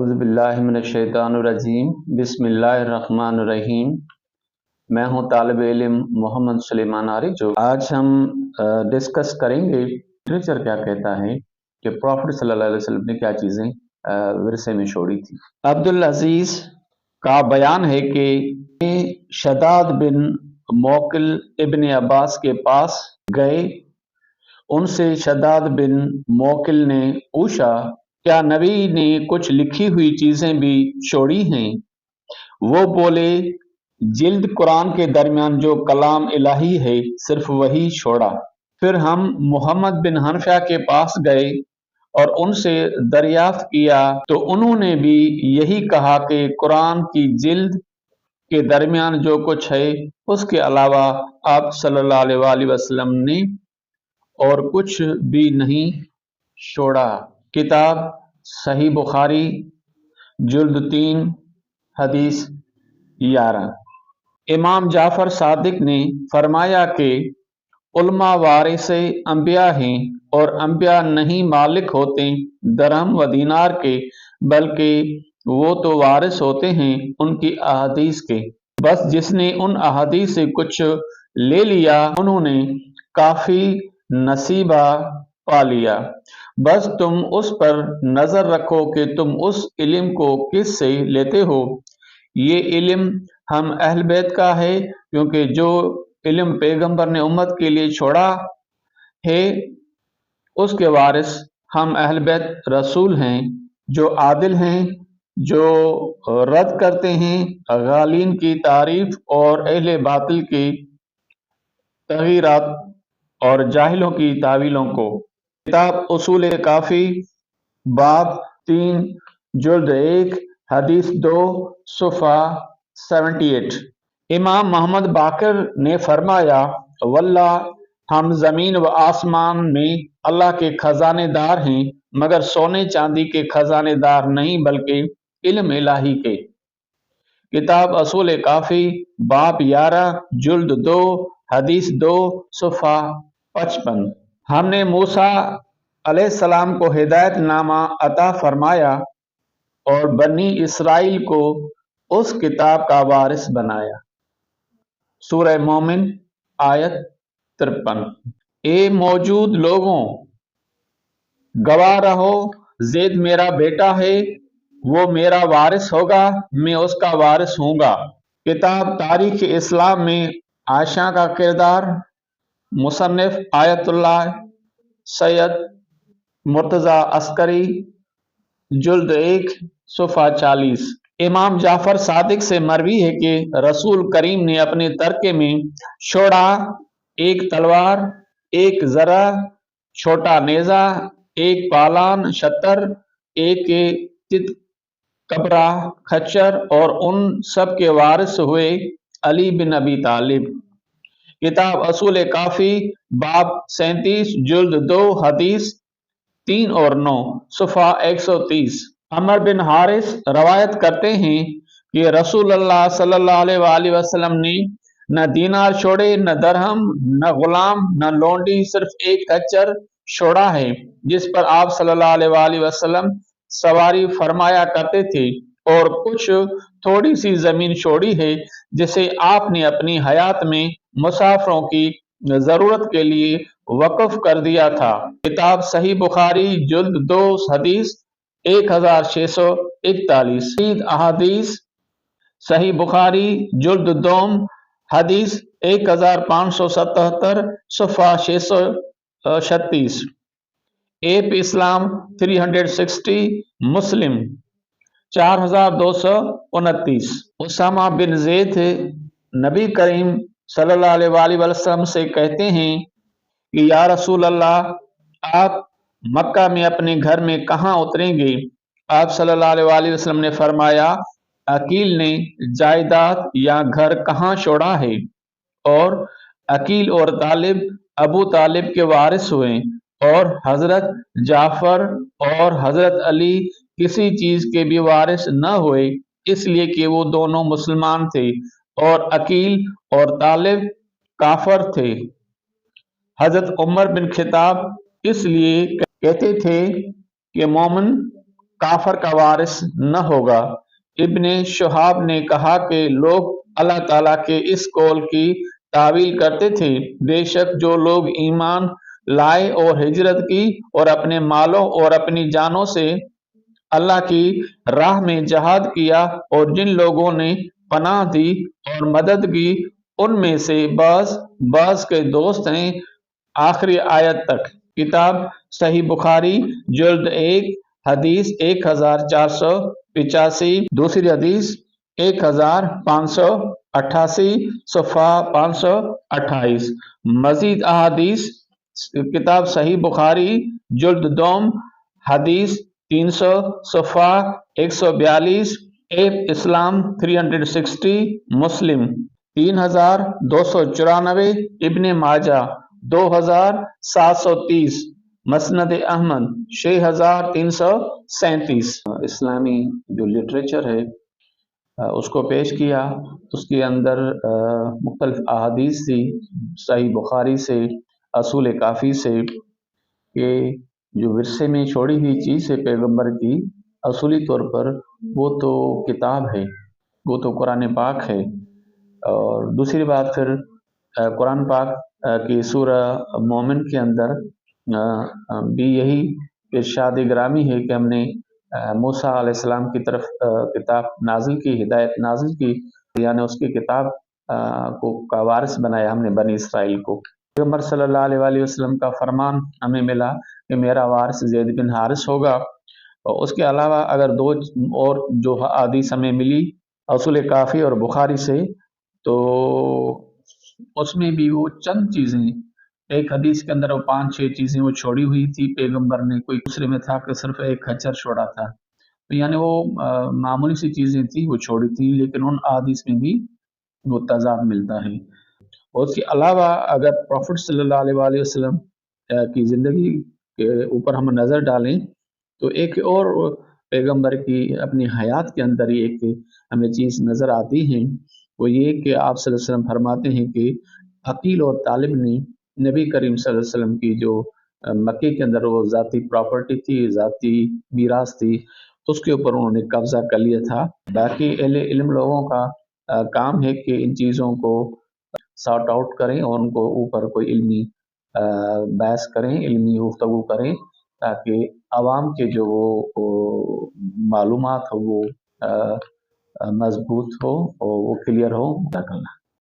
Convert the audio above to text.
اعوذ باللہ من الشیطان الرجیم بسم اللہ الرحمن الرحیم۔ میں ہوں طالب علم محمد سلیمان عارف۔ جو آج ہم ڈسکس کریں گے لٹریچر کیا کہتا ہے کہ پروفٹ صلی اللہ علیہ وسلم نے کیا چیزیں ورثے میں چھوڑی تھی۔ عبدالعزیز کا بیان ہے کہ شداد بن موکل ابن عباس کے پاس گئے، ان سے شداد بن موکل نے پوچھا کیا نبی نے کچھ لکھی ہوئی چیزیں بھی چھوڑی ہیں؟ وہ بولے جلد قرآن کے درمیان جو کلام الہی ہے صرف وہی چھوڑا۔ پھر ہم محمد بن حنفیہ کے پاس گئے اور ان سے دریافت کیا تو انہوں نے بھی یہی کہا کہ قرآن کی جلد کے درمیان جو کچھ ہے اس کے علاوہ آپ صلی اللہ علیہ وآلہ وسلم نے اور کچھ بھی نہیں چھوڑا۔ کتاب صحیح بخاری جلد 3 حدیث 11۔ امام جعفر صادق نے فرمایا کہ علماء وارث انبیاء ہیں اور انبیاء نہیں مالک ہوتے درہم و دینار کے، بلکہ وہ تو وارث ہوتے ہیں ان کی احادیث کے۔ بس جس نے ان احادیث سے کچھ لے لیا انہوں نے کافی نصیبہ پا لیا۔ بس تم اس پر نظر رکھو کہ تم اس علم کو کس سے لیتے ہو۔ یہ علم ہم اہل بیت کا ہے، کیونکہ جو علم پیغمبر نے امت کے لیے چھوڑا ہے اس کے وارث ہم اہل بیت رسول ہیں، جو عادل ہیں، جو رد کرتے ہیں غالین کی تعریف اور اہل باطل کی تغیرات اور جاہلوں کی تعویلوں کو۔ کتاب اصول کافی باب 3 جلد 1 حدیث 2 صفحہ 78۔ امام محمد باقر نے فرمایا واللہ ہم زمین و آسمان میں اللہ کے خزانے دار ہیں، مگر سونے چاندی کے خزانے دار نہیں بلکہ علم الہی کے۔ کتاب اصول کافی باب 11 جلد 2 حدیث 2 صفحہ 55۔ ہم نے موسیٰ علیہ السلام کو ہدایت نامہ عطا فرمایا اور بنی اسرائیل کو اس کتاب کا وارث بنایا۔ سورہ مومن آیت 53۔ اے موجود لوگوں، گواہ رہو زید میرا بیٹا ہے، وہ میرا وارث ہوگا، میں اس کا وارث ہوں گا۔ کتاب تاریخ اسلام میں عائشہ کا کردار، مصنف آیت اللہ سید مرتضی عسکری جلد 1 صفحہ 40۔ امام جعفر صادق سے مروی ہے کہ رسول کریم نے اپنے ترکے میں چھوڑا ایک تلوار، ایک ذرہ، چھوٹا نیزہ، ایک پالان شتر، ایک چت کبرا کھچر، اور ان سب کے وارث ہوئے علی بن ابی طالب۔ کتاب اصول کافی باب 37 جلد 2 حدیث 3 اور 9 صفحہ 130۔ عمر بن حارث روایت کرتے ہیں کہ رسول اللہ صلی اللہ علیہ وآلہ وسلم نے نہ دینار چھوڑے، نہ درہم، نہ غلام، نہ لونڈی، صرف ایک کچر چھوڑا ہے جس پر آپ صلی اللہ علیہ وآلہ وسلم سواری فرمایا کرتے تھے، اور کچھ تھوڑی سی زمین چھوڑی ہے جسے آپ نے اپنی حیات میں مسافروں کی ضرورت کے لیے وقف کر دیا تھا۔ کتاب صحیح بخاری جلد 2 حدیث 1641۔ احادیث صحیح بخاری جلد 2 حدیث 1577 صفحہ 636۔ ایپ اسلام 360، مسلم 4229۔ اسامہ بن زید نبی کریم صلی اللہ علیہ وآلہ وسلم سے کہتے ہیں کہ یا رسول اللہ، آپ مکہ میں اپنے گھر میں کہاں اتریں گے؟ آپ صلی اللہ علیہ وآلہ وسلم نے فرمایا عقیل نے جائیداد یا گھر کہاں چھوڑا ہے؟ اور عقیل اور طالب ابو طالب کے وارث ہوئے، اور حضرت جعفر اور حضرت علی کسی چیز کے بھی وارث نہ ہوئے، اس لیے کہ وہ دونوں مسلمان تھے اور عقیل اور طالب کافر تھے۔ حضرت عمر بن خطاب اس لیے کہتے تھے کہ مومن کافر کا وارث نہ ہوگا۔ ابن شہاب نے کہا کہ لوگ اللہ تعالیٰ کے اس قول کی تعویل کرتے تھے، بے شک جو لوگ ایمان لائے اور ہجرت کی اور اپنے مالوں اور اپنی جانوں سے اللہ کی راہ میں جہاد کیا اور جن لوگوں نے پناہ دی اور مدد کی ان میں سے بعض کے دوست ہیں، آخری آیت تک۔ کتاب صحیح بخاری جلد 1 حدیث 1485، دوسری حدیث 1588، صفحہ 528۔ مزید احادیث کتاب صحیح بخاری جلد 2 حدیث 300، صفحہ 142، ایپ اسلام 360، مسلم 3294، ابن ماجہ 2730، مسند احمد 6337۔ اسلامی جو لٹریچر ہے اس کو پیش کیا، اس کے اندر مختلف احادیث تھی صحیح بخاری سے، اصول کافی سے، کہ جو ورثے میں چھوڑی ہوئی چیز ہے پیغمبر کی، اصولی طور پر وہ تو کتاب ہے، وہ تو قرآن پاک ہے۔ اور دوسری بات پھر قرآن پاک کی سورہ مومن کے اندر بھی یہی ارشاد گرامی ہے کہ ہم نے موسیٰ علیہ السلام کی طرف کتاب نازل کی، ہدایت نازل کی، یعنی اس کی کتاب کو کا وارث بنایا ہم نے بنی اسرائیل کو۔ پیغمبر صلی اللہ علیہ وآلہ وسلم کا فرمان ہمیں ملا کہ میرا وارث زید بن حارث ہوگا، اور اس کے علاوہ اگر دو اور جو حدیث ہمیں ملی اصول کافی اور بخاری سے، تو اس میں بھی وہ چند چیزیں، ایک حدیث کے اندر وہ 5-6 چیزیں وہ چھوڑی ہوئی تھی پیغمبر نے، کوئی دوسرے میں تھا کہ صرف ایک کھچر چھوڑا تھا، تو یعنی وہ معمولی سی چیزیں تھی وہ چھوڑی تھی، لیکن ان حدیث میں بھی وہ تضاد ملتا ہے۔ اور اس کے علاوہ اگر پروفٹ صلی اللہ علیہ وآلہ وسلم کی زندگی کے اوپر ہم نظر ڈالیں تو ایک اور پیغمبر کی اپنی حیات کے اندر ہی ایک ہمیں چیز نظر آتی ہے، وہ یہ کہ آپ صلی اللہ علیہ وسلم فرماتے ہیں کہ عقیل اور طالب نے نبی کریم صلی اللہ علیہ وسلم کی جو مکے کے اندر وہ ذاتی پراپرٹی تھی، ذاتی میراث تھی، اس کے اوپر انہوں نے قبضہ کر لیا تھا۔ باقی اہل علم لوگوں کا کام ہے کہ ان چیزوں کو سارٹ آؤٹ کریں اور ان کو اوپر کوئی علمی بحث کریں، علمی گفتگو کریں، تاکہ عوام کے جو معلومات ہو وہ مضبوط ہو اور وہ کلیئر ہو۔